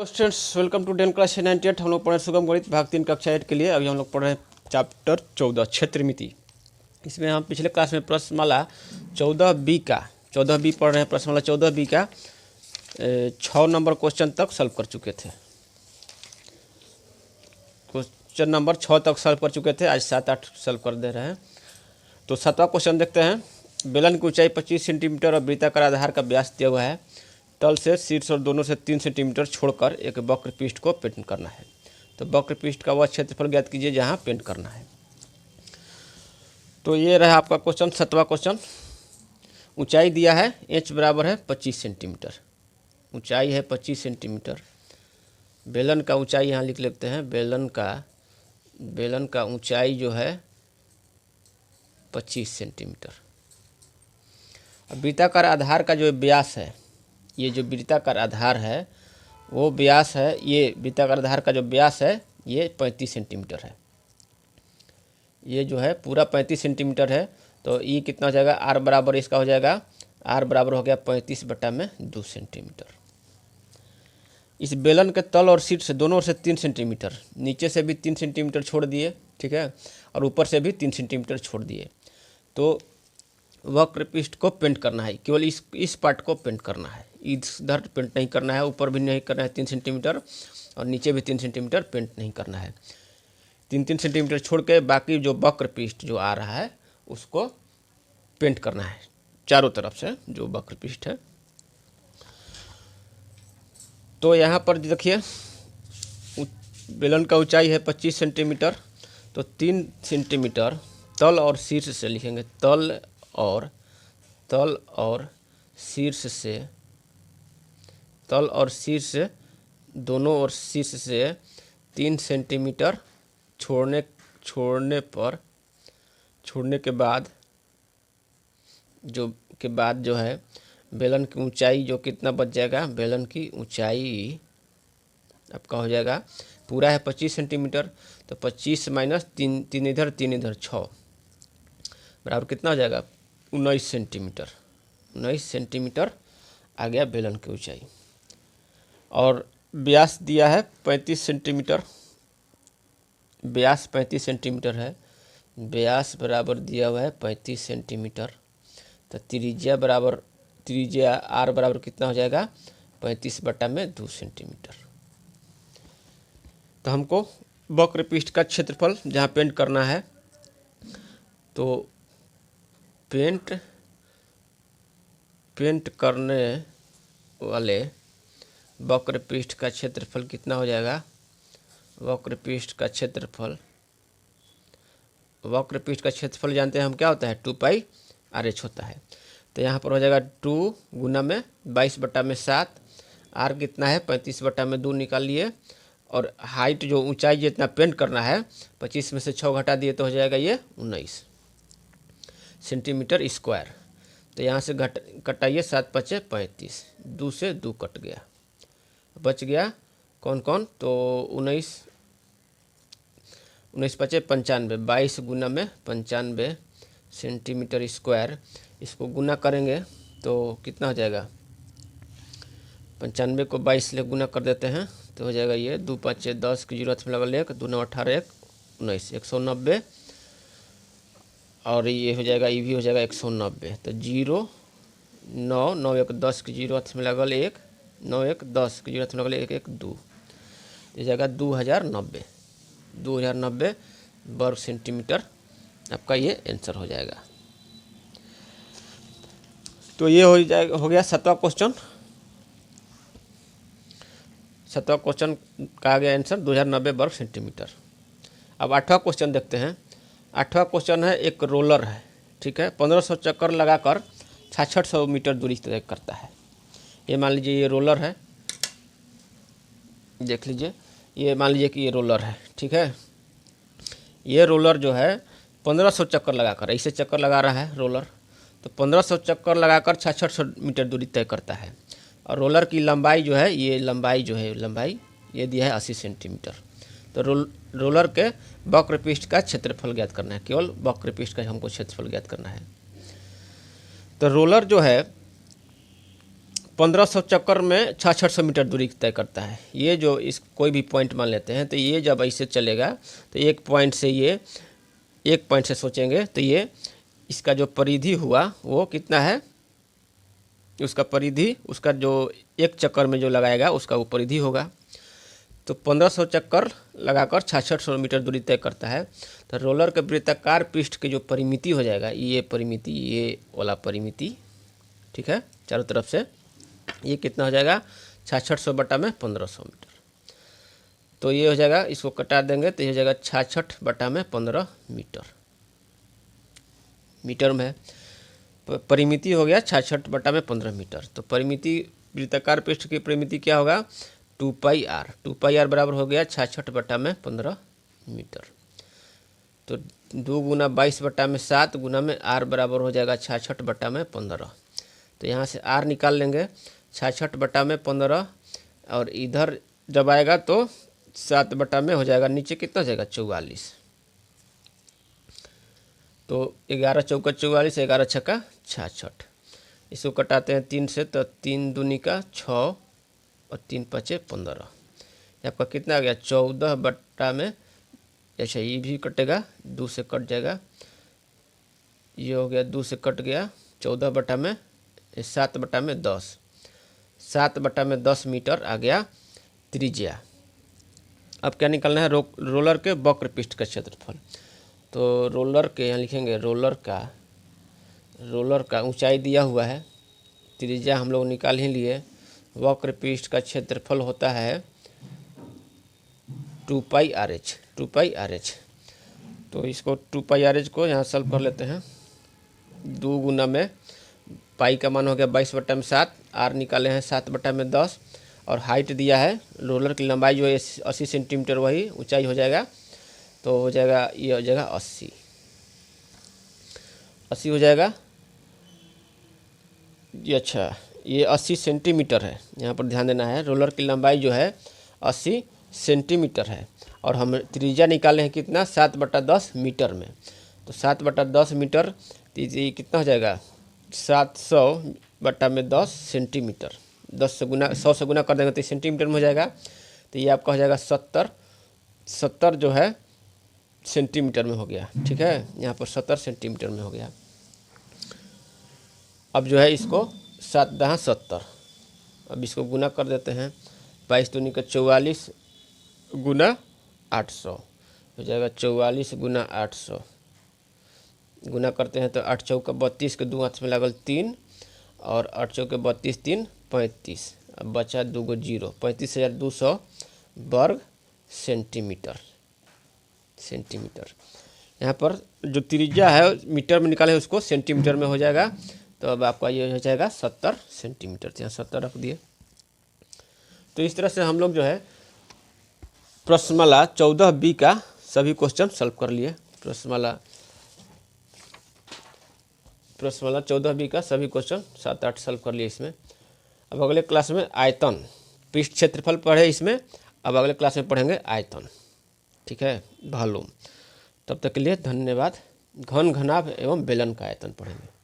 Students welcome to 10 class 98। हम लोग पढ़ रहे सुगम गणित भाग 3 कक्षा 8 के लिए। अभी हम लोग पढ़ रहे हैं चैप्टर 14 क्षेत्रमिति। इसमें हम पिछले क्लास में प्रश्नमाला 14B का 14B पढ़ रहे हैं। प्रश्नमाला 14B का 6 नंबर क्वेश्चन तक सॉल्व कर चुके थे। क्वेश्चन नंबर 6 तक सॉल्व कर चुके थे, आज 7-8 सॉल्व कर दे रहे हैं। तो 7वां क्वेश्चन देखते हैं। बेलन की ऊंचाई 25 सेंटीमीटर और वृत्ताकार आधार का व्यास दिया हुआ है। तल से शीर्ष और दोनों से 3 सेंटीमीटर छोड़कर एक वक्र पृष्ठ को पेंट करना है। तो वक्र पृष्ठ का वह क्षेत्रफल ज्ञात कीजिए जहां पेंट करना है। तो ये रहा आपका क्वेश्चन। 7वां क्वेश्चन। ऊंचाई दिया है, h बराबर है 25 सेंटीमीटर। ऊंचाई है 25 सेंटीमीटर। बेलन का ऊंचाई यहाँ लिख लेते हैं। बेलन का ऊंचाई जो है 25 सेंटीमीटर। अब वृत्ताकार आधार का जो व्यास है, ये जो वृत्ताकार आधार है वो व्यास है, ये वृत्ताकार आधार का जो व्यास है ये 35 सेंटीमीटर है। ये जो है पूरा 35 सेंटीमीटर है। तो ये कितना हो जाएगा, r बराबर इसका हो जाएगा, r बराबर हो गया 35/2 सेंटीमीटर। इस बेलन के तल और शीर्ष से दोनों ओर से 3 सेंटीमीटर, नीचे से भी 3 सेंटीमीटर छोड़ दिए, ठीक है, और ऊपर से भी 3 सेंटीमीटर छोड़ दिए। तो वक्र पृष्ठ को पेंट करना है, केवल इस पार्ट को पेंट करना है, इधर पेंट नहीं करना है, ऊपर भी नहीं करना है 3 सेंटीमीटर और नीचे भी 3 सेंटीमीटर पेंट नहीं करना है। 3-3 सेंटीमीटर छोड़ के बाकी जो वक्र पृष्ठ जो आ रहा है उसको पेंट करना है चारों तरफ से जो वक्र पृष्ठ है। तो यहाँ पर देखिए बेलन का ऊंचाई है 25 सेंटीमीटर। तो 3 सेंटीमीटर तल और शीर्ष से लिखेंगे, तल और शीर्ष दोनों और शीर्ष से 3 सेंटीमीटर छोड़ने के बाद जो है बेलन की ऊंचाई जो कितना बच जाएगा, बेलन की ऊंचाई आपका हो जाएगा, पूरा है 25 सेंटीमीटर। तो 25 माइनस 3 इधर 3 इधर 6 बराबर कितना हो जाएगा, 19 सेंटीमीटर। 19 सेंटीमीटर आ गया बेलन की ऊंचाई। और व्यास दिया है 35 सेंटीमीटर। व्यास 35 सेंटीमीटर है। व्यास बराबर दिया हुआ है 35 सेंटीमीटर। तो त्रिज्या r बराबर कितना हो जाएगा, 35/2 सेंटीमीटर। तो हमको वक्र पृष्ठ का क्षेत्रफल जहाँ पेंट करना है, तो पेंट करने वाले वक्र पृष्ठ का क्षेत्रफल कितना हो जाएगा, वक्र पृष्ठ का क्षेत्रफल जानते हैं हम, क्या होता है 2πr/h होता है। तो यहाँ पर हो जाएगा 2 गुना में 22/7, r कितना है 35/2 निकाल लिए। और हाइट जो ऊंचाई जितना पेंट करना है 25 में से 6 घटा दिए तो हो जाएगा ये 19 सेंटीमीटर स्क्वायर। तो यहाँ से कटाइए 7×5 = 35, 2 से 2 कट गया, बच गया कौन कौन, तो 19 5 = 95, 22 गुना में 95 सेंटीमीटर स्क्वायर। इसको गुना करेंगे तो कितना हो जाएगा, 95 को 22 से गुना कर देते हैं तो हो जाएगा ये 2×5 = 10 की 0 में लगल 1, 2 9 18 19 190। और ये हो जाएगा, ये भी हो जाएगा 190। तो 0 9 9 1 10 की 0 में लगल 1, 9 1 10 की 0 में लगल 1 1 2, ये जाएगा 2090 वर्ग सेंटीमीटर आपका ये आंसर हो जाएगा। तो ये हो गया 7वां क्वेश्चन। 7वां क्वेश्चन का आ गया आंसर 2090 वर्ग सेंटीमीटर। अब 8वां क्वेश्चन देखते हैं। 8वां क्वेश्चन है, एक रोलर है, ठीक है, 1500 चक्कर लगाकर 6600 मीटर दूरी तय करता है। ये मान लीजिए ये रोलर है, देख लीजिए, ये मान लीजिए कि ये रोलर है, ठीक है। ये रोलर जो है 1500 चक्कर लगाकर, ऐसे चक्कर लगा रहा है रोलर, तो 1500 चक्कर लगाकर 6600 मीटर दूरी तय करता है। और रोलर की लंबाई जो है, ये लंबाई ये दिया है 80 सेंटीमीटर। तो रोलर के वक्र पृष्ठ का क्षेत्रफल ज्ञात करना है, केवल वक्र पृष्ठ का हमको क्षेत्रफल ज्ञात करना है। तो रोलर जो है 1500 चक्कर में 6600 मीटर दूरी तय करता है। ये जो इस कोई भी पॉइंट मान लेते हैं, तो ये जब ऐसे चलेगा तो एक पॉइंट से सोचेंगे तो ये इसका जो परिधि हुआ वो कितना है, उसका परिधि, उसका जो एक चक्कर में जो लगाएगा उसका वो परिधि होगा। तो 1500 चक्कर लगाकर 6600 मीटर दूरी तय करता है। तो रोलर के वृत्ताकार पृष्ठ की जो परिमिति हो जाएगा, ये परिमिति, ये वाला परिमिति, ठीक है, चारों तरफ से, ये कितना हो जाएगा 6600 बटा में 1500 मीटर। तो ये हो जाएगा, इसको कटा देंगे तो ये हो जाएगा 66 बटा में 15 मीटर, मीटर में है। परिमिति हो गया 66 बटा में 15 मीटर। तो परिमिति, वृत्ताकार पृष्ठ की परिमिति क्या होगा, 2πr। 2πr बराबर हो गया 66 बटा में 15 मीटर। तो 2 गुना 22 बटा में 7 गुना में r बराबर हो जाएगा 66 बटा में 15। तो यहाँ से r निकाल लेंगे, 66 बटा में 15, और इधर जब आएगा तो 7 बटा में हो जाएगा, नीचे कितना हो जाएगा 44। तो 11 चौका 44, 11 छक्का 66। इसको कटाते हैं 3 से, तो 3 दूनी का 6 और 3 पचे 15। ये आपका कितना आ गया 14 बटा में, अच्छा ये भी कटेगा, 2 से कट जाएगा, ये हो गया 2 से कट गया, 14 बटा में 7 बटा में 10, 7 बटा में 10 मीटर आ गया त्रिज्या। अब क्या निकालना है, रोलर के वक्र पृष्ठ का क्षेत्रफल। तो रोलर के यहाँ लिखेंगे, रोलर का ऊंचाई दिया हुआ है, त्रिज्या हम लोग निकाल ही लिए, वक्र पृष्ठ का क्षेत्रफल होता है 2πrh, 2πrh। तो इसको 2πrh को यहाँ सॉल्व कर लेते हैं। 2 गुना में पाई का मान हो गया 22 बटा में 7, आर निकाले हैं 7 बटा में 10, और हाइट दिया है, रोलर की लंबाई जो है 80 सेंटीमीटर, वही ऊंचाई हो जाएगा। तो हो जाएगा, ये हो जाएगा 80 हो जाएगा ये। अच्छा, ये 80 सेंटीमीटर है, यहाँ पर ध्यान देना है। रोलर की लंबाई जो है 80 सेंटीमीटर है, और हम त्रिज्या निकाले हैं कितना, 7 बटा 10 मीटर में। तो 7 बटा 10 मीटर, ये कितना हो जाएगा 700 बटा में 10 सेंटीमीटर। 10 से गुना, 100 से गुना कर देंगे तो सेंटीमीटर में हो जाएगा। तो ये आपका हो जाएगा 70 जो है सेंटीमीटर में हो गया, ठीक है, यहाँ पर 70 सेंटीमीटर में हो गया। अब जो है इसको 7 दहा 70, अब इसको गुना कर देते हैं, 22 दूनी का 44 गुना 800 हो जाएगा, 44 गुना 800 गुना करते हैं तो 8 चौका 32 के 2 हाथ में लागल 3, और 8 चौके 32 3 35, अब बचा 2 गो 0, 35,200 वर्ग सेंटीमीटर। यहाँ पर जो त्रिज्या है मीटर में निकाले उसको सेंटीमीटर में हो जाएगा। तो अब आपका ये हो जाएगा 70 सेंटीमीटर। तो यहाँ 70 रख दिए। तो इस तरह से हम लोग जो है प्रश्नमाला 14B का सभी क्वेश्चन सॉल्व कर लिए। प्रश्नमाला 14B का सभी क्वेश्चन 7-8 सॉल्व कर लिए इसमें। अब अगले क्लास में आयतन, पृष्ठ क्षेत्रफल पढ़े इसमें, अब अगले क्लास में पढ़ेंगे आयतन, ठीक है, वॉल्यूम। तब तक के लिए धन्यवाद। घन, घनाभ एवं बेलन का आयतन पढ़ेंगे।